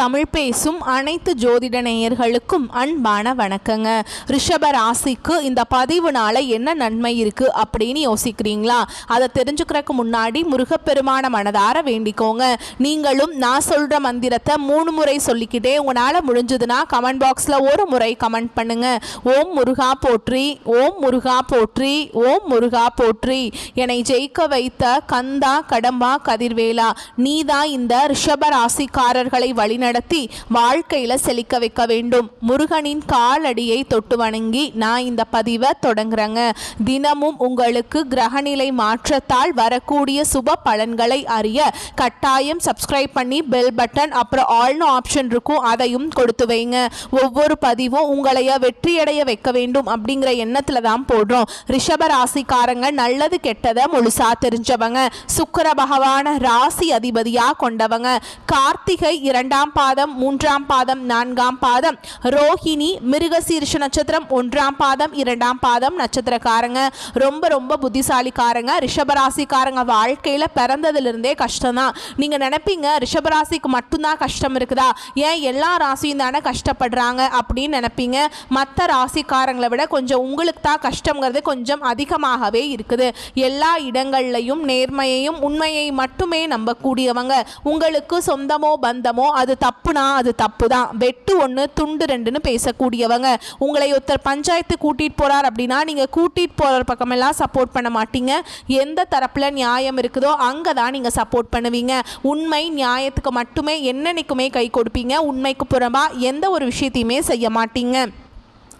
தமிழ் பேசும் அனைத்து ஜோதிட நேயர்களுக்கும் அன்பான வணக்கங்க. ரிஷப ராசிக்கு இந்த பதிவுனால என்ன நன்மை இருக்கு அப்படின்னு யோசிக்கிறீங்களா? அதை தெரிஞ்சுக்கிறதுக்கு முன்னாடி முருகப்பெருமான மனதார வேண்டிக்கோங்க. நீங்களும் நான் சொல்ற மந்திரத்தை 3 முறை சொல்லிக்கிட்டே உங்களால முடிஞ்சதுன்னா கமெண்ட் பாக்ஸ்ல ஒரு முறை கமெண்ட் பண்ணுங்க. ஓம் முருகா போற்றி, ஓம் முருகா போற்றி, ஓம் முருகா போற்றி. என்னை ஜெயிக்க வைத்த கந்தா கடம்பா கதிர்வேலா, நீதான் இந்த ரிஷப ராசிக்காரர்களை வழிநடத்தி வாழ்க்கையில செழிக்க வைக்க வேண்டும். முருகனின் காலடியை தொட்டு வணங்கி நான் இந்த பதிவை தொடங்குறேங்க. தினமும் உங்களுக்கு கிரகநிலை மாற்றத்தால் வரக்கூடிய சுப பலன்களை அறிய கட்டாயம் சப்ஸ்கிரைப் பண்ணி பெல் பட்டன் அப்புறம் ஆல்னு ஆப்ஷன் இருக்கும், அதையும் கொடுத்து வைங்க. ஒவ்வொரு பதிவும் உங்களைய வெற்றியடைய வைக்க வேண்டும் அப்படிங்கிற எண்ணத்துல தான் போடுறோம். ரிஷப ராசிக்காரங்க நல்லது கெட்டதை முழுசா தெரிஞ்சவங்க. சுக்கிர பகவான ராசி அதிபதியா கொண்டவங்க. கார்த்திகை 2ஆம் பாதம் 3ஆம் பாதம் 4ஆம் பாதம், ரோஹிணி மிருகசீரிஷ நட்சத்திரம் 1ஆம் பாதம் 2ஆம் பாதம் நட்சத்திரக்காரங்க. ரொம்ப ரொம்ப புத்திசாலிக்காரங்க. ரிஷபராசிக்காரங்க வாழ்க்கையில பிறந்ததிலிருந்தே கஷ்டம் தான். நீங்க நினைப்பீங்க ரிஷபராசிக்கு மட்டும்தான் கஷ்டம் இருக்குதா, ஏன் எல்லா ராசியும் தானே கஷ்டப்படுறாங்க அப்படின்னு நினைப்பீங்க. மற்ற ராசிக்காரங்களை விட கொஞ்சம் உங்களுக்கு தான் கஷ்டங்கிறது கொஞ்சம் அதிகமாகவே இருக்குது. எல்லா இடங்கள்லையும் நேர்மையையும் உண்மையை மட்டுமே நம்பக்கூடியவங்க. உங்களுக்கு சொந்தமோ பந்தமோ அது தப்புனா அது தப்பு தான், வெட்டு 1 துண்டு 2ன்னு பேசக்கூடியவங்க. உங்களை ஒருத்தர் பஞ்சாயத்து கூட்டிட்டு போறார் அப்படின்னா நீங்க கூட்டிட்டு போற பக்கமெல்லாம் சப்போர்ட் பண்ண மாட்டீங்க. எந்த தரப்புல நியாயம் இருக்குதோ அங்கதான் நீங்க சப்போர்ட் பண்ணுவீங்க. உண்மை நியாயத்துக்கு மட்டுமே என்னைக்குமே கை கொடுப்பீங்க. உண்மைக்கு புறம்பா எந்த ஒரு விஷயத்தையுமே செய்ய மாட்டீங்க.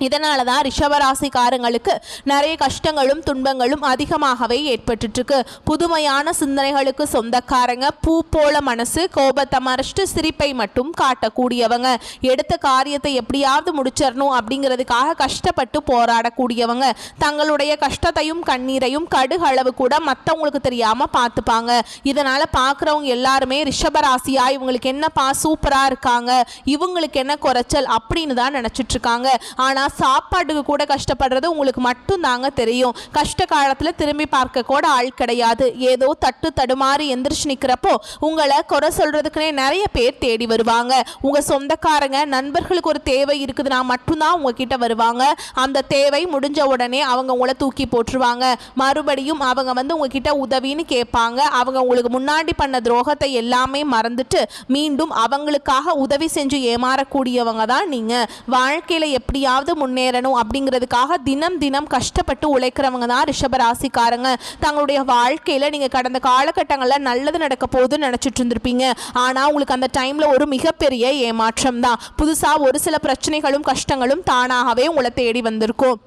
இதனால தான் ரிஷபராசிக்காரங்களுக்கு நிறைய கஷ்டங்களும் துன்பங்களும் அதிகமாகவே ஏற்பட்டுருக்கு. புதுமையான சிந்தனைகளுக்கு சொந்தக்காரங்க. பூ போல மனசு, கோபத்தை மறைச்சிட்டு சிரிப்பை மட்டும் காட்டக்கூடியவங்க. எடுத்த காரியத்தை எப்படியாவது முடிச்சிடணும் அப்படிங்கிறதுக்காக கஷ்டப்பட்டு போராடக்கூடியவங்க. தங்களுடைய கஷ்டத்தையும் கண்ணீரையும் கடுகளவு கூட மற்றவங்களுக்கு தெரியாம பார்த்துப்பாங்க. இதனால பார்க்குறவங்க எல்லாருமே ரிஷபராசியா இவங்களுக்கு என்னப்பா சூப்பரா இருக்காங்க, இவங்களுக்கு என்ன குறைச்சல் அப்படின்னு தான் நினைச்சிட்டு இருக்காங்க. ஆனா சாப்பாட்டுக்கு கூட கஷ்டப்படுறது உங்களுக்கு மட்டும் தாங்க தெரியும். கஷ்ட காலத்துல திரும்பி பார்க்க கூட ஆள் கிடையாது. ஏதோ தட்டு தடுமாறி எந்திரிச்சு நிக்கிறப்போ உங்களை குறை சொல்றதுக்குனே நிறைய பேர் தேடி வருவாங்க. உங்க சொந்தக்காரங்க நண்பர்களுக்கு ஒரு தேவை இருக்குதுன்னா மட்டும்தான் உங்ககிட்ட வருவாங்க. அந்த தேவை முடிஞ்ச உடனே அவங்க உங்களை தூக்கி போட்டுருவாங்க. மறுபடியும் அவங்க வந்து உங்ககிட்ட உதவின்னு கேட்பாங்க. அவங்க உங்களுக்கு முன்னாடி பண்ண துரோகத்தை எல்லாமே மறந்துட்டு மீண்டும் அவங்களுக்காக உதவி செஞ்சு ஏமாறக்கூடியவங்க தான் நீங்க. வாழ்க்கையில எப்படியாவது முன்னேறணும் அப்படிங்கிறதுக்காக தினம் தினம் கஷ்டப்பட்டு உழைக்கிறவங்க தான் ரிஷபராசிக்காரங்க. தங்களுடைய வாழ்க்கையில நீங்க கடந்த காலகட்டங்களில் நல்லது நடக்க போகுதுன்னு நினைச்சிட்டு இருந்திருப்பீங்க. ஆனா உங்களுக்கு அந்த டைம்ல ஒரு மிகப்பெரிய ஏமாற்றம் தான். புதுசா ஒரு சில பிரச்சனைகளும் கஷ்டங்களும் தானாகவே உங்களை தேடி வந்திருக்கும்.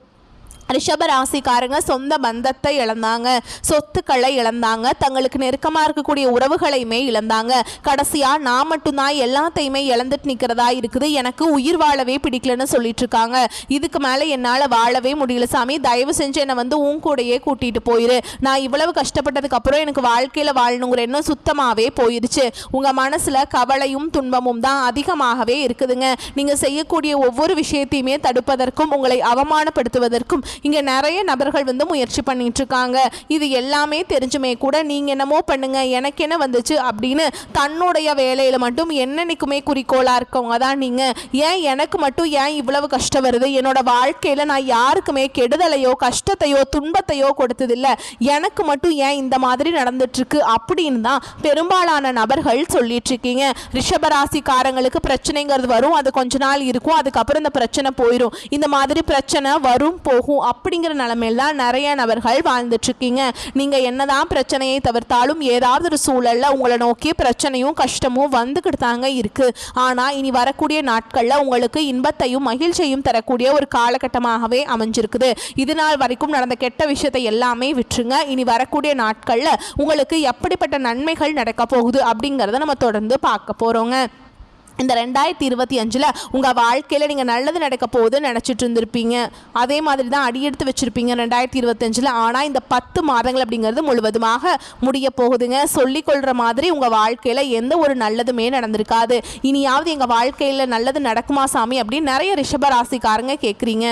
ரிஷபராசிக்காரங்க சொந்த பந்தத்தை இழந்தாங்க, சொத்துக்களை இழந்தாங்க, தங்களுக்கு நெருக்கமாக இருக்கக்கூடிய உறவுகளையுமே இழந்தாங்க. கடைசியாக நான் மட்டும்தான் எல்லாத்தையுமே இழந்துட்டு நிற்கிறதா இருக்குது, எனக்கு உயிர் வாழவே பிடிக்கலன்னு சொல்லிட்டு இருக்காங்க. இதுக்கு மேலே என்னால் வாழவே முடியல சாமி, தயவு செஞ்சு என்னை வந்து உன் கூடையே கூட்டிகிட்டு போயிரு. நான் இவ்வளவு கஷ்டப்பட்டதுக்கு அப்புறம் எனக்கு வாழ்க்கையில் வாழணுங்கிற எண்ணம் சுத்தமாகவே போயிடுச்சு. உங்கள் மனசில் கவலையும் துன்பமும் தான் அதிகமாகவே இருக்குதுங்க. நீங்கள் செய்யக்கூடிய ஒவ்வொரு விஷயத்தையுமே தடுப்பதற்கும் உங்களை அவமானப்படுத்துவதற்கும் இங்க நிறைய நபர்கள் வந்து முயற்சி பண்ணிட்டு இருக்காங்க. இது எல்லாமே தெரிஞ்சுமே கூட நீங்க என்னமோ பண்ணுங்க எனக்கு என்ன வந்துச்சு அப்படின்னு தன்னுடைய வேலையில மட்டும் என்னன்னைக்குமே குறிக்கோளா இருக்கவங்க தான் நீங்க. ஏன் எனக்கு மட்டும் ஏன் இவ்வளவு கஷ்டம் வருது, என்னோட வாழ்க்கையில நான் யாருக்குமே கெடுதலையோ கஷ்டத்தையோ துன்பத்தையோ கொடுத்ததில்லை, எனக்கு மட்டும் ஏன் இந்த மாதிரி நடந்துட்டு இருக்கு அப்படின்னு தான் பெரும்பாலான நபர்கள் சொல்லிட்டு இருக்கீங்க. ரிஷபராசிக்காரங்களுக்கு பிரச்சனைங்கிறது வரும், அது கொஞ்ச நாள் இருக்கும், அதுக்கப்புறம் இந்த பிரச்சனை போயிடும். இந்த மாதிரி பிரச்சனை வரும் போகும் அப்படிங்கிற நிலைமையில தான் நிறைய நபர்கள் வாழ்ந்துட்டு இருக்கீங்க. நீங்க என்னதான் பிரச்சனையை தவிர்த்தாலும் ஏதாவது ஒரு சூழல்ல உங்களை நோக்கி பிரச்சனையும் கஷ்டமும் வந்துகிட்டு தாங்க இருக்கு. ஆனா இனி வரக்கூடிய நாட்கள்ல உங்களுக்கு இன்பத்தையும் மகிழ்ச்சியையும் தரக்கூடிய ஒரு காலகட்டமாகவே அமைஞ்சிருக்குது. இது நாள் வரைக்கும் நடந்த கெட்ட விஷயத்தை எல்லாமே விட்டுருங்க. இனி வரக்கூடிய நாட்கள்ல உங்களுக்கு எப்படிப்பட்ட நன்மைகள் நடக்க போகுது அப்படிங்கறத நம்ம தொடர்ந்து பார்க்க போறோங்க. இந்த 2025 உங்கள் வாழ்க்கையில் நீங்கள் நல்லது நடக்க போகுதுன்னு நினச்சிட்டு இருந்திருப்பீங்க. அதே மாதிரி தான் அடியெடுத்து வச்சுருப்பீங்க 2025. ஆனால் இந்த 10 மாதங்கள் அப்படிங்கிறது முழுவதுமாக முடிய போகுதுங்க. சொல்லிக்கொள்கிற மாதிரி உங்கள் வாழ்க்கையில் எந்த ஒரு நல்லதுமே நடந்திருக்காது. இனியாவது எங்கள் வாழ்க்கையில் நல்லது நடக்குமா சாமி அப்படின்னு நிறைய ரிஷபராசிக்காரங்க கேட்குறீங்க.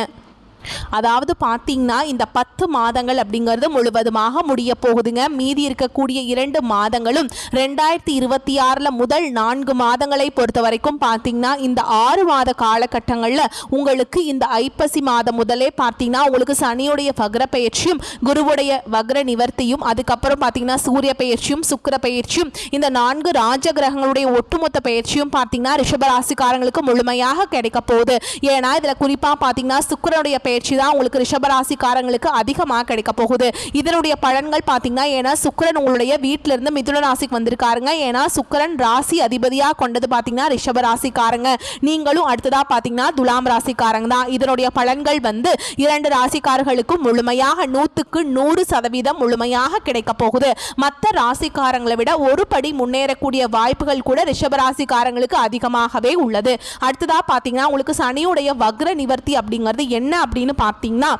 அதாவது பார்த்தீங்கன்னா இந்த 10 மாதங்கள் அப்படிங்கிறது முழுவதுமாக முடிய போகுதுங்க. மீதி இருக்கக்கூடிய 2 மாதங்களும் 2026 முதல் 4 மாதங்களை பொறுத்த வரைக்கும் பார்த்தீங்கன்னா இந்த 6 மாத காலகட்டங்களில் உங்களுக்கு இந்த ஐப்பசி மாதம் முதலே பார்த்தீங்கன்னா உங்களுக்கு சனியுடைய வக்ர பயிற்சியும் குருவுடைய வக்ர நிவர்த்தியும் அதுக்கப்புறம் பார்த்தீங்கன்னா சூரிய பயிற்சியும் சுக்கிர பயிற்சியும் இந்த 4 ராஜ கிரகங்களுடைய ஒட்டுமொத்த பயிற்சியும் பார்த்தீங்கன்னா ரிஷபராசிக்காரங்களுக்கு முழுமையாக கிடைக்க போகுது. ஏன்னா இதில் குறிப்பாக பார்த்தீங்கன்னா சுக்கிரனுடைய பயிற்சி தான் உங்களுக்கு ரிஷபராசிக்காரங்களுக்கு அதிகமாக கிடைக்க போகுது. இதனுடைய பலன்கள் பார்த்தீங்கன்னா ஏன்னா சுக்கிரன் உங்களுடைய வீட்டில இருந்து மிதுன ராசிக்கு வந்திருக்காருங்க. ஏன்னா சுக்கிரன் ராசி அதிபதியாக கொண்டது பார்த்தீங்கன்னா ரிஷபராசிக்காரங்க. நீங்களும் அடுத்ததா பார்த்தீங்கன்னா துலாம் ராசிக்காரங்க தான். இதனுடைய பலன்கள் வந்து 2 ராசிக்காரர்களுக்கும் முழுமையாக 100% முழுமையாக கிடைக்க போகுது. மற்ற ராசிக்காரங்களை விட ஒரு படி முன்னேறக்கூடிய வாய்ப்புகள் கூட ரிஷபராசிக்காரங்களுக்கு அதிகமாகவே உள்ளது. அடுத்ததா பார்த்தீங்கன்னா உங்களுக்கு சனியுடைய வக்ர நிவர்த்தி அப்படிங்கிறது என்ன அப்படின்னு பார்த்தீங்கன்னா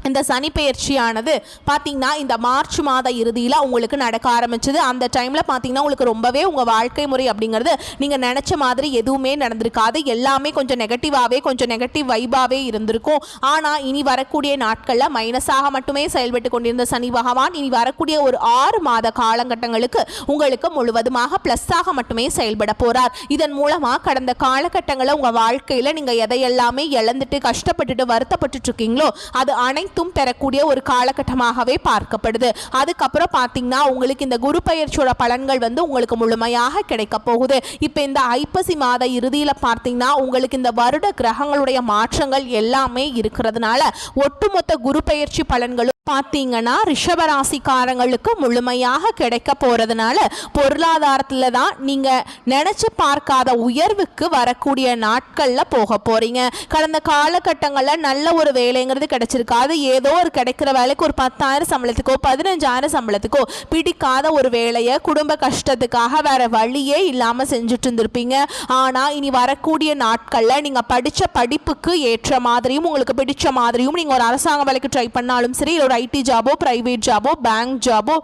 இந்த சனி பயிற்சியானது பார்த்தீங்கன்னா இந்த மார்ச் மாத இறுதியில் உங்களுக்கு நடக்க ஆரம்பிச்சது. அந்த டைமில் பார்த்தீங்கன்னா உங்களுக்கு ரொம்பவே உங்கள் வாழ்க்கை முறை அப்படிங்கிறது நீங்கள் நினச்ச மாதிரி எதுவுமே நடந்திருக்காது. எல்லாமே கொஞ்சம் நெகட்டிவ் வைபாகவே இருந்திருக்கும். ஆனால் இனி வரக்கூடிய நாட்களில் மைனஸாக மட்டுமே செயல்பட்டு கொண்டிருந்த சனி பகவான் இனி வரக்கூடிய ஒரு 6 மாத காலகட்டங்களுக்கு உங்களுக்கு முழுவதுமாக ப்ளஸ்ஸாக மட்டுமே செயல்பட போகிறார். இதன் மூலமாக கடந்த காலகட்டங்களில் உங்கள் வாழ்க்கையில் நீங்கள் எதையெல்லாமே இழந்துட்டு கஷ்டப்பட்டுட்டு வருத்தப்பட்டு இருக்கீங்களோ அது அனைத்து பெறக்கூடிய ஒரு காலகட்டமாகவே பார்க்கப்படுது. அதுக்கப்புறம் பார்த்தீங்கன்னா உங்களுக்கு இந்த குரு பயிற்சியோட பலன்கள் வந்து உங்களுக்கு முழுமையாக கிடைக்க போகுது. இப்போ இந்த ஐப்பசி மாத இறுதியில் பார்த்தீங்கன்னா உங்களுக்கு இந்த வருட கிரகங்களுடைய மாற்றங்கள் எல்லாமே இருக்கிறதுனால ஒட்டுமொத்த குரு பயிற்சி பலன்களும் பார்த்தீங்கன்னா ரிஷபராசிக்காரங்களுக்கு முழுமையாக கிடைக்க போறதுனால பொருளாதாரத்தில் தான் நீங்க நினைச்சு பார்க்காத உயர்வுக்கு வரக்கூடிய நாட்கள்ல போக போறீங்க. கடந்த காலகட்டங்களில் நல்ல ஒரு வேலைங்கிறது கிடைச்சிருக்காது. ஏதோ ஒரு கிடைக்கிற வேலைக்கு ஒரு 10,000 சம்பளத்துக்கோ 15,000 சம்பளத்துக்கோ பிடிக்காத ஒரு வேலையை குடும்ப கஷ்டத்துக்காக வேற வழியே இல்லாம செஞ்சுட்டு இருந்திருப்பீங்க. ஆனா இனி வரக்கூடிய நாட்கள்ல நீங்க படிச்ச படிப்புக்கு ஏற்ற மாதிரியும் உங்களுக்கு பிடிச்ச மாதிரியும் நீங்க ஒரு அரசாங்க வேலைக்கு ட்ரை பண்ணாலும் சரி, ஒரு ஐடி ஜாபோ பிரைவேட் ஜாபோ பேங்க் ஜாபோ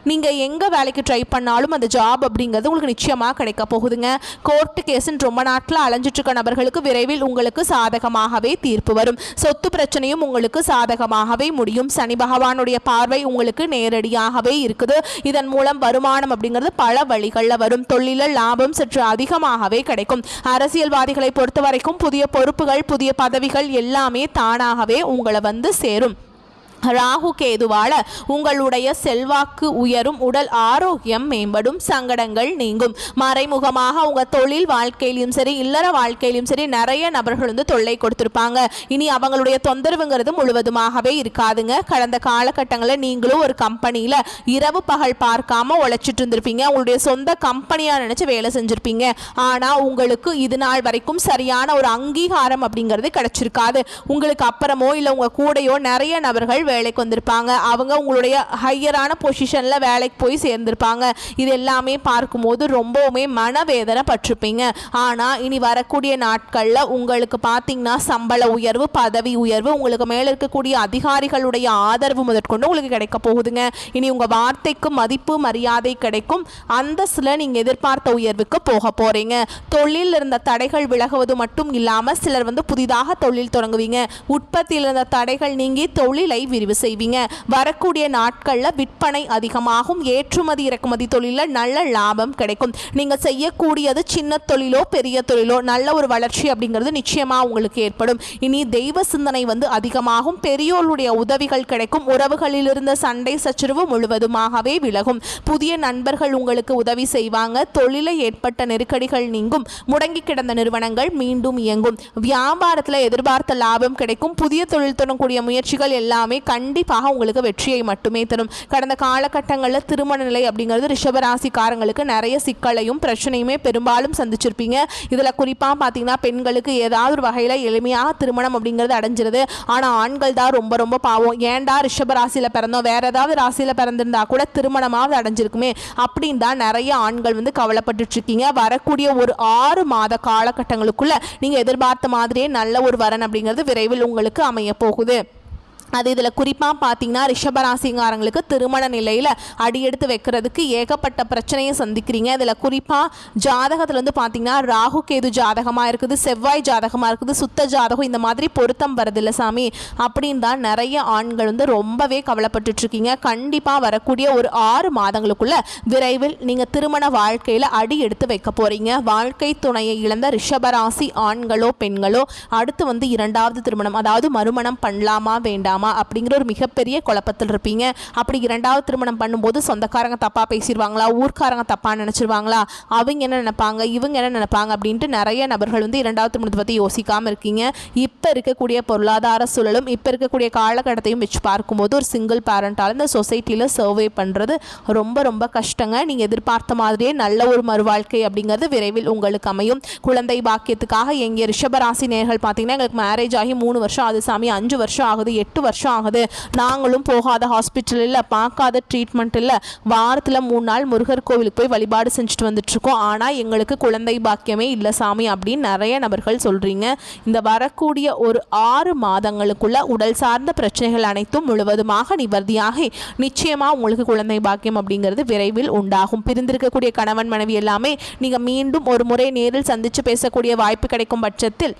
நீங்க எங்க வேலைக்கு ட்ரை பண்ணாலும் அந்த ஜாப் அப்படிங்கிறது உங்களுக்கு நிச்சயமாக கிடைக்க போகுதுங்க. கோர்ட்டு கேஸ்ன்னு ரொம்ப நாட்டில் அலைஞ்சிட்டு இருக்க நபர்களுக்கு விரைவில் உங்களுக்கு சாதகமாகவே தீர்ப்பு வரும். சொத்து பிரச்சனையும் உங்களுக்கு சாதகமாகவே முடியும். சனி பகவானுடைய பார்வை உங்களுக்கு நேரடியாகவே இருக்குது. இதன் மூலம் வருமானம் அப்படிங்கிறது பல வழிகளில் வரும். தொழிலில் லாபம் சற்று அதிகமாகவே கிடைக்கும். அரசியல்வாதிகளை பொறுத்த வரைக்கும் புதிய பொறுப்புகள் புதிய பதவிகள் எல்லாமே தானாகவே உங்களை வந்து சேரும். ராகு கேதுவால உங்களுடைய செல்வாக்கு உயரும், உடல் ஆரோக்கியம் மேம்படும், சங்கடங்கள் நீங்கும். மறைமுகமாக உங்க தொழில் வாழ்க்கையிலும் சரி இல்லற வாழ்க்கையிலும் சரி நிறைய நபர்கள் வந்து தொல்லை கொடுத்திருப்பாங்க. இனி அவங்களுடைய தொந்தரவுங்கிறது முழுவதுமாகவே இருக்காதுங்க. கடந்த காலகட்டங்களில் நீங்களும் ஒரு கம்பெனியில இரவு பகல் பார்க்காம உழைச்சிட்டு இருந்திருப்பீங்க. உங்களுடைய சொந்த கம்பெனியா நினைச்சு வேலை செஞ்சிருப்பீங்க. ஆனா உங்களுக்கு இது நாள் வரைக்கும் சரியான ஒரு அங்கீகாரம் அப்படிங்கிறது கிடைச்சிருக்காது. உங்களுக்கு அப்புறமோ இல்லை உங்க கூடையோ நிறைய நபர்கள் வேலைக்கு வந்திருப்பாங்க. அவங்க உங்களுடைய ஹையரான பொசிஷன்ல வேலைக்கு போய் சேர்ந்திருப்பாங்க. இது எல்லாமே பார்க்கும்போது ரொம்பவுமே மனவேதனை பட்டிருப்பீங்க. ஆனா இனி வரக்கூடிய நாட்கள்ல உங்களுக்கு பார்த்தீங்கன்னா சம்பள உயர்வு பதவி உயர்வு உங்களுக்கு மேல இருக்கக்கூடிய அதிகாரிகளுடைய ஆதரவு முதற்கொண்டு உங்களுக்கு கிடைக்க போகுதுங்க. இனி உங்க வார்த்தைக்கு மதிப்பு மரியாதை கிடைக்கும். அந்த சில நீங்க எதிர்பார்த்த உயர்வுக்கு போக போறீங்க. தொழில் இருந்த தடைகள் விலகுவது மட்டும் இல்லாம சிலர் வந்து புதிதாக தொழில் தொடங்குவீங்க. உற்பத்தியில் இருந்த தடைகள் நீங்கி தொழிலை விரிவு செய்வீங்க. வரக்கூடிய நாட்களில் விற்பனை அதிகமாகும். ஏற்றுமதி இறக்குமதி தொழிலில் நல்ல லாபம் கிடைக்கும். நீங்க செய்யக்கூடியது சின்ன தொழிலோ பெரிய தொழிலோ நல்ல ஒரு வளர்ச்சி அப்படிங்கிறது நிச்சயமா உங்களுக்கு ஏற்படும். இனி தெய்வ சிந்தனை வந்து அதிகமாகும். பெரியோருடைய உதவிகள் கிடைக்கும். உறவுகளில் இருந்த சண்டை சச்சரவு முழுவதுமாகவே விலகும். புதிய நண்பர்கள் உங்களுக்கு உதவி செய்வாங்க. தொழிலில் ஏற்பட்ட நெருக்கடிகள் நீங்கும். முடங்கி கிடந்த நிறுவனங்கள் மீண்டும் இயங்கும். வியாபாரத்தில் எதிர்பார்த்த லாபம் கிடைக்கும். புதிய தொழில் தொடங்கக்கூடிய முயற்சிகள் எல்லாமே கண்டிப்பாக உங்களுக்கு வெற்றியை மட்டுமே தரும். கடந்த காலகட்டங்களில் திருமண நிலை அப்படிங்கிறது ரிஷபராசிக்காரங்களுக்கு நிறைய சிக்கலையும் பிரச்சனையுமே பெரும்பாலும் சந்திச்சிருப்பீங்க. இதில் குறிப்பாக பார்த்தீங்கன்னா பெண்களுக்கு ஏதாவது ஒரு வகையில் எளிமையாக திருமணம் அப்படிங்கிறது அடைஞ்சிருது. ஆனால் ஆண்கள் தான் ரொம்ப ரொம்ப பாவம். ஏன்டா ரிஷபராசியில் பிறந்தோம், வேற ஏதாவது ராசியில் பிறந்திருந்தா கூட திருமணமாவது அடைஞ்சிருக்குமே அப்படின்னு தான் நிறைய ஆண்கள் வந்து கவலைப்பட்டு இருக்கீங்க. வரக்கூடிய ஒரு 6 மாத காலகட்டங்களுக்குள்ள நீங்கள் எதிர்பார்த்த மாதிரியே நல்ல ஒரு வரன் அப்படிங்கிறது விரைவில் உங்களுக்கு அமைய போகுது. அது இதில் குறிப்பாக பார்த்தீங்கன்னா ரிஷபராசிங்காரங்களுக்கு திருமண நிலையில் அடியெடுத்து வைக்கிறதுக்கு ஏகப்பட்ட பிரச்சனையை சந்திக்கிறீங்க. இதில் குறிப்பாக ஜாதகத்தில் வந்து பார்த்தீங்கன்னா ராகு கேது ஜாதகமாக இருக்குது, செவ்வாய் ஜாதகமாக இருக்குது, சுத்த ஜாதகம் இந்த மாதிரி பொருத்தம் வருதில்லை சாமி அப்படின்னு தான் நிறைய ஆண்கள் வந்து ரொம்பவே கவலைப்பட்டுட்ருக்கீங்க. கண்டிப்பாக வரக்கூடிய ஒரு 6 மாதங்களுக்குள்ள விரைவில் நீங்கள் திருமண வாழ்க்கையில் அடி எடுத்து வைக்க போகிறீங்க. வாழ்க்கை துணையை இழந்த ரிஷபராசி ஆண்களோ பெண்களோ அடுத்து வந்து 2வது திருமணம், அதாவது மறுமணம் பண்ணலாமா வேண்டாமா அப்படிங்கிற ஒரு மிகப்பெரிய குழப்பத்தில் இருப்பீங்க. அப்படி 2வது திருமணம் பண்ணும்போது சொந்தக்காரங்க தப்பாக பேசிடுவாங்களா, ஊர்க்காரங்க தப்பாக நினச்சிருவாங்களா, அவங்க என்ன நினைப்பாங்க, இவங்க என்ன நினைப்பாங்க அப்படின்ட்டு நிறைய நபர்கள் வந்து 2வது திருமணத்தை பற்றி யோசிக்காமல் இருக்கீங்க. இப்போ இருக்கக்கூடிய பொருளாதார சூழலும் இப்போ இருக்கக்கூடிய காலகட்டத்தையும் வச்சு பார்க்கும்போது ஒரு சிங்கிள் பேரண்டால் இந்த சொசைட்டியில் சர்வே பண்ணுறது ரொம்ப ரொம்ப கஷ்டங்க. நீங்கள் எதிர்பார்த்த மாதிரியே நல்ல ஒரு மறுவாழ்க்கை அப்படிங்கிறது விரைவில் உங்களுக்கு அமையும். குழந்தை பாக்கியத்துக்காக எங்கே ரிஷபராசி நேர்கள் பார்த்தீங்கன்னா எங்களுக்கு மேரேஜ் ஆகி 3 வருஷம் ஆகுது சாமி, 5 வருஷம் ஆகுது, 8 வருஷம் ஆகுது, நாங்களும் போகாத ஹாஸ்பிட்டல் இல்லை, பார்க்காத ட்ரீட்மெண்ட் இல்லை, வாரத்தில் 3 நாள் முருகர் கோவிலுக்கு போய் வழிபாடு செஞ்சுட்டு வந்துட்டுருக்கோம், ஆனால் எங்களுக்கு குழந்தை பாக்கியமே இல்லை சாமி அப்படின்னு நிறைய நபர்கள் சொல்கிறீங்க. இந்த வரக்கூடிய ஒரு 6 மாதங்களுக்குள்ள உடல் சார்ந்த பிரச்சனைகள் அனைத்தும் முழுவதுமாக நிவர்த்தியாகி நிச்சயமாக உங்களுக்கு குழந்தை பாக்கியம் அப்படிங்கிறது விரைவில் உண்டாகும். பிரிந்திருக்கக்கூடிய கணவன் மனைவி எல்லாமே நீங்கள் மீண்டும் ஒரு முறை நேரில் சந்தித்து பேசக்கூடிய வாய்ப்பு கிடைக்கும் பட்சத்தில்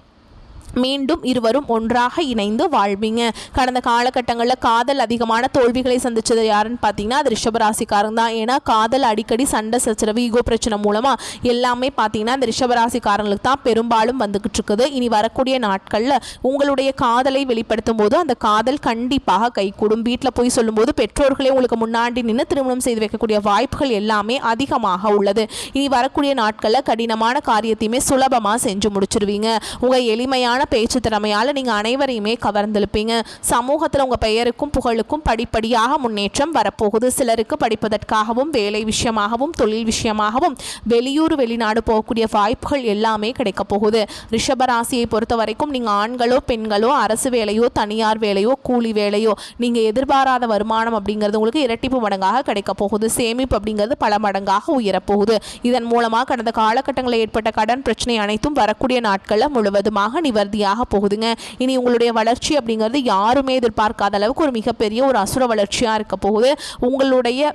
மீண்டும் இருவரும் ஒன்றாக இணைந்து வாழ்வீங்க. கடந்த காலகட்டங்களில் காதல் அதிகமான தோல்விகளை சந்திச்சது யாருன்னு பார்த்தீங்கன்னா அது ரிஷபராசிக்காரங்க தான். ஏன்னா காதல் அடிக்கடி சண்டை சச்சரவு ஈகோ பிரச்சனை மூலமாக எல்லாமே பார்த்தீங்கன்னா இந்த ரிஷபராசிக்காரங்களுக்கு தான் பெரும்பாலும் வந்துக்கிட்டு இருக்குது. இனி வரக்கூடிய நாட்களில் உங்களுடைய காதலை வெளிப்படுத்தும் போது அந்த காதல் கண்டிப்பாக கைகூடும். வீட்டில் போய் சொல்லும்போது பெற்றோர்களே உங்களுக்கு முன்னாடி நின்று திருமணம் செய்து வைக்கக்கூடிய வாய்ப்புகள் எல்லாமே அதிகமாக உள்ளது. இனி வரக்கூடிய நாட்களில் கடினமான காரியத்தையுமே சுலபமாக செஞ்சு முடிச்சிருவீங்க. உங்கள் எளிமையான பேச்சு திறமையால நீங்க அனைவரையுமே கவர்ந்தெழுப்பீங்க. சமூகத்தில் உங்க பெயருக்கும் புகழுக்கும் படிப்படியாக முன்னேற்றம் வரப்போகுது. சிலருக்கு படிப்பதற்காகவும் வேலை விஷயமாகவும் தொழில் விஷயமாகவும் வெளியூர் வெளிநாடு போகக்கூடிய வாய்ப்புகள் எல்லாமே கிடைக்க போகுது. ரிஷபராசியை பொறுத்த வரைக்கும் நீங்க ஆண்களோ பெண்களோ அரசு வேலையோ தனியார் வேலையோ கூலி வேலையோ நீங்க எதிர்பாராத வருமானம் அப்படிங்கிறது உங்களுக்கு இரட்டிப்பு மடங்காக கிடைக்க போகுது. சேமிப்பு அப்படிங்கிறது பல மடங்காக உயரப்போகுது. இதன் மூலமாக கடந்த காலகட்டங்களில் ஏற்பட்ட கடன் பிரச்சனை அனைத்தும் வரக்கூடிய நாட்களில் முழுவதுமாக நிவர்த்தி போகுதுங்க. இனி உங்களுடைய வளர்ச்சி அப்படிங்கிறது யாருமே எதிர்பார்க்காத அளவுக்கு ஒரு மிகப்பெரிய ஒரு அசுர வளர்ச்சியா இருக்க போகுது. உங்களுடைய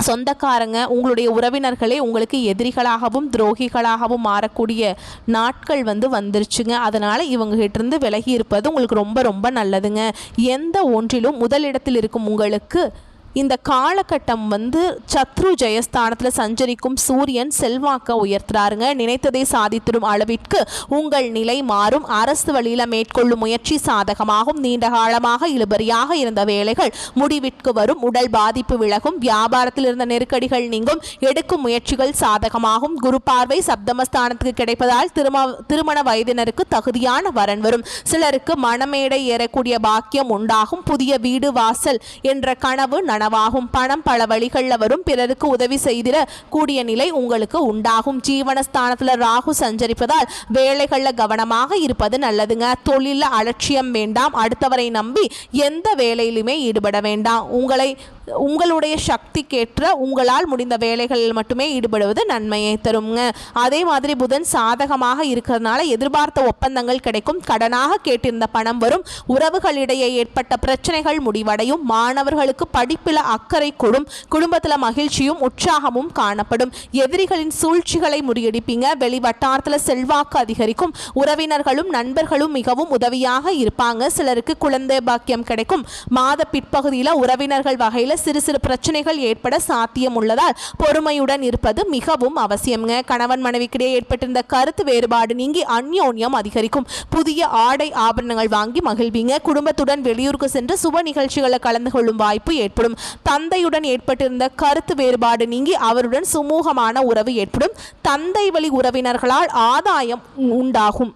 சொந்தக்காரங்க உங்களுடைய உறவினர்களே உங்களுக்கு எதிரிகளாகவும் துரோகிகளாகவும் மாறக்கூடிய நாட்கள் வந்துருச்சுங்க. அதனால் இவங்ககிட்ட விலகி இருப்பது உங்களுக்கு ரொம்ப ரொம்ப நல்லதுங்க. எந்த ஒன்றிலும் முதலிடத்தில் இருக்கும் உங்களுக்கு இந்த காலகட்டம் சத்ரு ஜெயஸ்தானத்தில் சஞ்சரிக்கும் சூரியன் செல்வாக்க உயர்த்துறாருங்க. நினைத்ததை சாதித்திடும் அளவிற்கு உங்கள் நிலை மாறும். அரசு வழியில் மேற்கொள்ளும் முயற்சி சாதகமாகும். நீண்ட காலமாக இழுபறியாக இருந்த வேலைகள் முடிவிற்கு வரும். உடல் பாதிப்பு விலகும். வியாபாரத்தில் இருந்த நெருக்கடிகள் நீங்கும். எடுக்கும் முயற்சிகள் சாதகமாகும். குரு பார்வை சப்தமஸ்தானத்துக்கு கிடைப்பதால் திருமண வயதினருக்கு தகுதியான வரன் வரும். சிலருக்கு மணமேடை ஏறக்கூடிய பாக்கியம் உண்டாகும். புதிய வீடு வாசல் என்ற கனவு நனவாகும். பணம் பல வழிகளில் வரும். பிறருக்கு உதவி செய்திட கூடிய நிலை உங்களுக்கு உண்டாகும். ஜீவனஸ்தானத்தில் ராகு சஞ்சரிப்பதால் வேலைகளில் கவனமாக இருப்பது நல்லதுங்க. தொழிலில் அலட்சியம் வேண்டாம். அடுத்தவரை நம்பி எந்த வேலையிலுமே ஈடுபட வேண்டாம். உங்களுடைய சக்திக்கேற்ற உங்களால் முடிந்த வேலைகளில் மட்டுமே ஈடுபடுவது நன்மையை தருங்க. அதே மாதிரி புதன் சாதகமாக இருக்கிறதுனால எதிர்பார்த்த ஒப்பந்தங்கள் கிடைக்கும். கடனாக கேட்டிருந்த பணம் வரும். உறவுகளிடையே ஏற்பட்ட பிரச்சனைகள் முடிவடையும். மாணவர்களுக்கு படிப்பில் அக்கறை கொடும். குடும்பத்தில் மகிழ்ச்சியும் உற்சாகமும் காணப்படும். எதிரிகளின் சூழ்ச்சிகளை முறியடிப்பீங்க. வெளிவட்டாரத்தில் செல்வாக்கு அதிகரிக்கும். உறவினர்களும் நண்பர்களும் மிகவும் உதவியாக இருப்பாங்க. சிலருக்கு குழந்தை பாக்கியம் கிடைக்கும். மாத பிற்பகுதியில் உறவினர்கள் வகையில் சிறு சிறு பிரச்சனைகள் ஏற்பட சாத்தியம் உள்ளதால் பொறுமையுடன் இருப்பது மிகவும் அவசியம்ங்க. கணவன் மனைவிக்கிடையே ஏற்பட்டிருந்த கருத்து வேறுபாடு நீங்கி அந்யோன்யம் அதிகரிக்கும். புதிய ஆடை ஆபரணங்கள் வாங்கி மகிழ்வீங்க. குடும்பத்துடன் வெளியூருக்கு சென்று சுப நிகழ்ச்சிகளில் கலந்து கொள்ளும் வாய்ப்பு ஏற்படும். தந்தையுடன் ஏற்பட்டிருந்த கருத்து வேறுபாடு நீங்கி அவருடன் சுமூகமான உறவு ஏற்படும். தந்தை வழி உறவினர்களால் ஆதாயம் உண்டாகும்.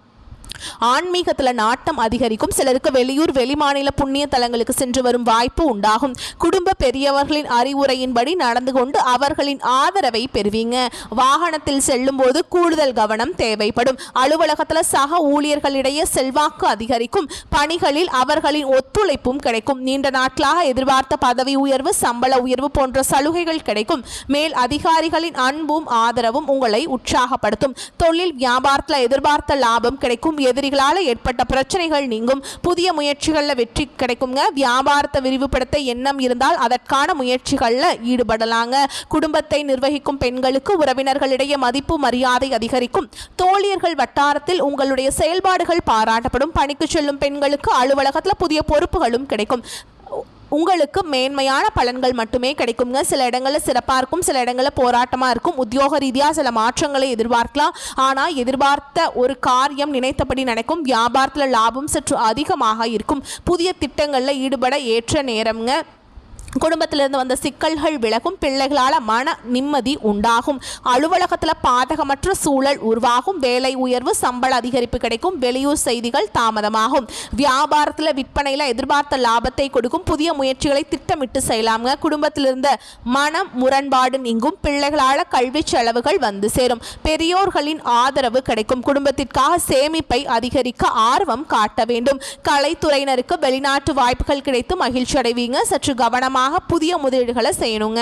ஆன்மீகத்தில் நாட்டம் அதிகரிக்கும். சிலருக்கு வெளியூர் வெளிமாநில புண்ணிய தலங்களுக்கு சென்று வரும் வாய்ப்பு உண்டாகும். குடும்ப பெரியவர்களின் அறிவுரையின்படி நடந்து கொண்டு அவர்களின் ஆதரவை பெறுவீங்க. வாகனத்தில் செல்லும் போது கூடுதல் கவனம் தேவைப்படும். அலுவலகத்தில் சக ஊழியர்களிடையே செல்வாக்கு அதிகரிக்கும். பணிகளில் அவர்களின் ஒத்துழைப்பும் கிடைக்கும். நீண்ட நாட்களாக எதிர்பார்த்த பதவி உயர்வு சம்பள உயர்வு போன்ற சலுகைகள் கிடைக்கும். மேல் அதிகாரிகளின் அன்பும் ஆதரவும் உங்களை உற்சாகப்படுத்தும். தொழில் வியாபாரத்தில் எதிர்பார்த்த லாபம் கிடைக்கும். எதிரிகளால் ஏற்பட்ட பிரச்சனைகள் நீங்கும். புதிய முயற்சிகளில் வெற்றி கிடைக்குங்க. வியாபாரத்தை விரிவுபடுத்த எண்ணம் இருந்தால் அதற்கான முயற்சிகளில் ஈடுபடலாங்க. குடும்பத்தை நிர்வகிக்கும் பெண்களுக்கு உறவினர்களிடையே மதிப்பு மரியாதை அதிகரிக்கும். தோழியர்கள் வட்டாரத்தில் உங்களுடைய செயல்பாடுகள் பாராட்டப்படும். பணிக்கு செல்லும் பெண்களுக்கு அலுவலகத்தில் புதிய பொறுப்புகளும் கிடைக்கும். உங்களுக்கு மேன்மையான பலன்கள் மட்டுமே கிடைக்குங்க. சில இடங்களில் சிறப்பாக இருக்கும், சில இடங்களில் போராட்டமாக இருக்கும். உத்தியோக ரீதியாக சில மாற்றங்களை எதிர்பார்க்கலாம். ஆனால் எதிர்பார்த்த ஒரு காரியம் நினைத்தபடி நடக்கும். வியாபாரத்தில் லாபம் சற்று அதிகமாக இருக்கும். புதிய திட்டங்களில் ஈடுபட ஏற்ற நேரம்ங்க. குடும்பத்திலிருந்து வந்த சிக்கல்கள் விலகும். பிள்ளைகளால் மன நிம்மதி உண்டாகும். அலுவலகத்தில் பாதகமற்ற சூழல் உருவாகும். வேலை உயர்வு, சம்பள அதிகரிப்பு கிடைக்கும். வெளியூர் செய்திகள் தாமதமாகும். வியாபாரத்தில் விற்பனையில் எதிர்பார்த்த லாபத்தை கொடுக்கும். புதிய முயற்சிகளை திட்டமிட்டு செய்யலாம்ங்க. குடும்பத்திலிருந்த மன முரண்பாடு நீங்கும். பிள்ளைகளால் கல்வி செலவுகள் வந்து சேரும். பெரியோர்களின் ஆதரவு கிடைக்கும். குடும்பத்திற்காக சேமிப்பை அதிகரிக்க ஆர்வம் காட்ட வேண்டும். கலைத்துறையினருக்கு வெளிநாட்டு வாய்ப்புகள் கிடைத்து மகிழ்ச்சி அடைவீங்க. சற்று கவனமாக புதிய முதலீடுகளை செய்யணுங்க.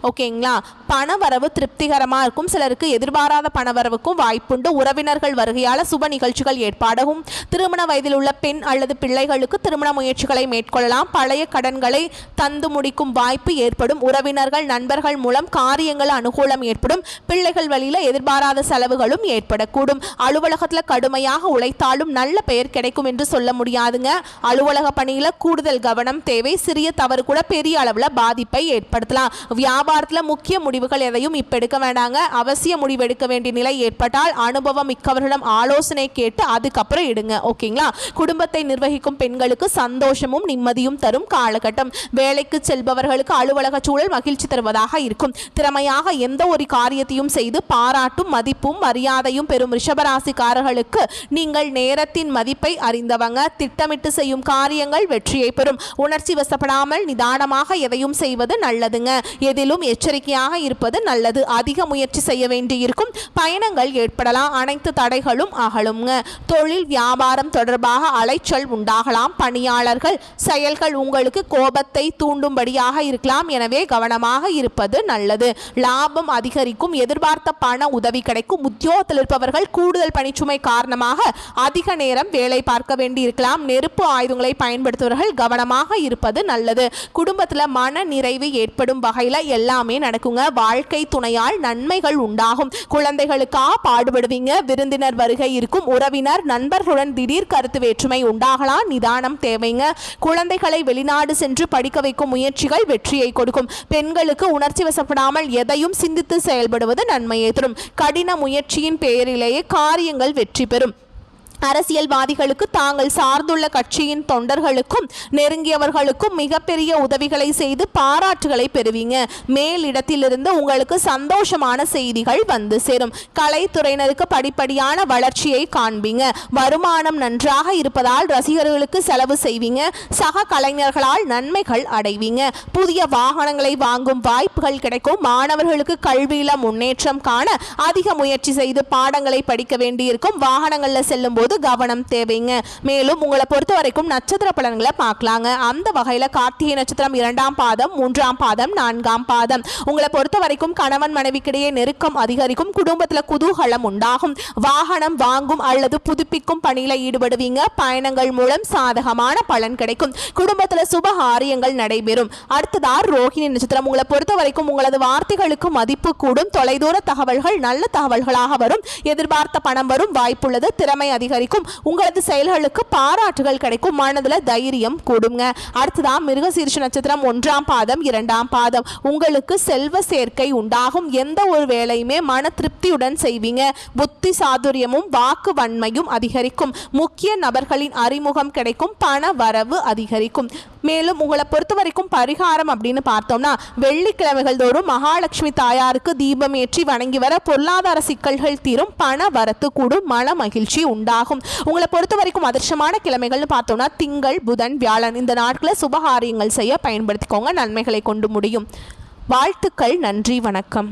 ஓகேங்களா? பணவரவு திருப்திகரமாக இருக்கும். சிலருக்கு எதிர்பாராத பணவரவுக்கும் வாய்ப்புண்டு. உறவினர்கள் வருகையால் சுப நிகழ்ச்சிகள் ஏற்பாடாகும். திருமண வயதில் உள்ள பெண் அல்லது பிள்ளைகளுக்கு திருமண முயற்சிகளை மேற்கொள்ளலாம். பழைய கடன்களை தந்து முடிக்கும் வாய்ப்பு ஏற்படும். உறவினர்கள் நண்பர்கள் மூலம் காரியங்கள் அனுகூலம் ஏற்படும். பிள்ளைகள் வழியில் எதிர்பாராத செலவுகளும் ஏற்படக்கூடும். அலுவலகத்தில் கடுமையாக உழைத்தாலும் நல்ல பெயர் கிடைக்கும் என்று சொல்ல முடியாதுங்க. அலுவலக பணியில் கூடுதல் கவனம் தேவை. சிறிய தவறு கூட பெரிய அளவில் பாதிப்பை ஏற்படுத்தலாம். வியாபாரத்தில் முக்கிய முடிவுகள் எதையும் இப்ப எடுக்க வேண்டாங்க. அவசிய முடிவு எடுக்க வேண்டிய நிலை ஏற்பட்டால் அனுபவம் மிக்கவர்களிடம் ஆலோசனை கேட்டு அதுக்கப்புறம் எடுங்க. ஓகேங்களா? குடும்பத்தை நிர்வகிக்கும் பெண்களுக்கு சந்தோஷமும் நிம்மதியும் தரும் காலகட்டம். வேலைக்கு செல்பவர்களுக்கு அலுவலக சூழல் மகிழ்ச்சி தருவதாக இருக்கும். திறமையாக எந்த ஒரு காரியத்தையும் செய்து பாராட்டும் மதிப்பும் மரியாதையும் பெறும் ரிஷபராசிக்காரர்களுக்கு நீங்கள் நேரத்தின் மதிப்பை அறிந்தவங்க. திட்டமிட்டு செய்யும் காரியங்கள் வெற்றியை பெறும். உணர்ச்சி வசப்படாமல் நிதானமாக எதையும் செய்வது நல்லதுங்க. எதிலும் எச்சரிக்கையாக இருப்பது நல்லது. அதிக முயற்சி செய்ய வேண்டியிருக்கும். பயணங்கள் ஏற்படலாம். அனைத்து தடைகளும் அகலுங்க. தொழில் வியாபாரம் தொடர்பாக அலைச்சல் உண்டாகலாம். பணியாளர்கள் செயல்கள் உங்களுக்கு கோபத்தை தூண்டும்படியாக இருக்கலாம். எனவே கவனமாக இருப்பது நல்லது. லாபம் அதிகரிக்கும். எதிர்பார்த்த பண உதவி கிடைக்கும். உத்தியோகத்தில் இருப்பவர்கள் கூடுதல் பணிச்சுமை காரணமாக அதிக நேரம் வேலை பார்க்க வேண்டியிருக்கலாம். நெருப்பு ஆயுதங்களை பயன்படுத்துபவர்கள் கவனமாக இருப்பது நல்லது. குடும்பத்தில் மன நிறைவு ஏற்படும் வகையில் எல்லாமே நடக்குங்க. வாழ்க்கை துணையால் நன்மைகள் உண்டாகும். குழந்தைகளுக்காக பாடுபடுவீங்க. விருந்தினர் வருகை இருக்கும். உறவினர் நண்பர்களுடன் திடீர் கருத்து வேற்றுமை உண்டாகலாம். நிதானம் தேவைங்க. குழந்தைகளை வெளிநாடு சென்று படிக்க வைக்கும் முயற்சிகள் வெற்றியை கொடுக்கும். பெண்களுக்கு உணர்ச்சி வசப்படாமல் எதையும் சிந்தித்து செயல்படுவது நன்மையை தரும். கடின முயற்சியின் பெயரிலேயே காரியங்கள் வெற்றி பெறும். அரசியல்வாதிகளுக்கு தாங்கள் சார்ந்துள்ள கட்சியின் தொண்டர்களுக்கும் நெருங்கியவர்களுக்கும் மிகப்பெரிய உதவிகளை செய்து பாராட்டுகளை பெறுவீங்க. மேலிடத்திலிருந்து உங்களுக்கு சந்தோஷமான செய்திகள் வந்து சேரும். கலைத்துறையினருக்கு படிப்படியான வளர்ச்சியை காண்பீங்க. வருமானம் நன்றாக இருப்பதால் ரசிகர்களுக்கு செலவு செய்வீங்க. சக கலைஞர்களால் நன்மைகள் அடைவீங்க. புதிய வாகனங்களை வாங்கும் வாய்ப்புகள் கிடைக்கும். மாணவர்களுக்கு கல்வியில முன்னேற்றம் காண அதிக முயற்சி செய்து பாடங்களை படிக்க வேண்டியிருக்கும். வாகனங்களில் செல்லும் போது கவனம் தேவைங்க. மேலும் உங்களை பொறுத்த வரைக்கும் நட்சத்திர பலன்களை பார்க்கலாங்க. அந்த வகையில் கார்த்திகை நட்சத்திரம் 2ஆம் பாதம், 3ஆம் பாதம், 4ஆம் பாதம். உங்களை பொறுத்த வரைக்கும் கணவன் மனைவிக்கிடையே நெருக்கம் அதிகரிக்கும். குடும்பத்தில் குதூகலம் உண்டாகும். வாகனம் வாங்கும் அல்லது புதுப்பிக்கும் பணியில ஈடுபடுவீங்க. பயணங்கள் மூலம் சாதகமான பலன் கிடைக்கும். குடும்பத்தில் சுபகாரியங்கள் நடைபெறும். அடுத்ததா ரோஹிணி நட்சத்திரம். உங்களை பொறுத்த வரைக்கும் உங்களது வார்த்தைகளுக்கு மதிப்பு கூடும். தொலைதூர தகவல்கள் நல்ல தகவல்களாக வரும். எதிர்பார்த்த பணம் வரும் வாய்ப்புள்ளது. திறமை அதிகரிக்கும். உங்களது செயல்களுக்கு பாராட்டுகள் கிடைக்கும். மனதில் தைரியம் கூடுங்க. அடுத்ததா மிருகசீரிஷ நட்சத்திரம் 1ஆம் பாதம், 2ஆம் பாதம். உங்களுக்கு செல்வ சேர்க்கை உண்டாகும். எந்த ஒரு வேலையுமே மன திருப்தியுடன் செய்வீங்க. புத்தி சாதுரியமும் வாக்கு வன்மையும் அதிகரிக்கும். முக்கிய நபர்களின் அறிமுகம் கிடைக்கும். பண வரவு அதிகரிக்கும். மேலும் உங்களை பொறுத்த வரைக்கும் பரிகாரம் அப்படின்னு பார்த்தோம்னா வெள்ளிக்கிழமைகள் தோறும் மகாலட்சுமி தாயாருக்கு தீபம் ஏற்றி வணங்கி வர பொருளாதார சிக்கல்கள் தீரும். பண வரத்து கூடும். மன மகிழ்ச்சி உண்டாகும். உங்களை பொறுத்த வரைக்கும் அதிர்ஷ்டமான கிழமைகள்னு பார்த்தோம்னா திங்கள், புதன், வியாழன். இந்த நாட்களை சுபகாரியங்கள் செய்ய பயன்படுத்திக்கோங்க. நன்மைகளை கொண்டு முடியும். வாழ்த்துக்கள். நன்றி. வணக்கம்.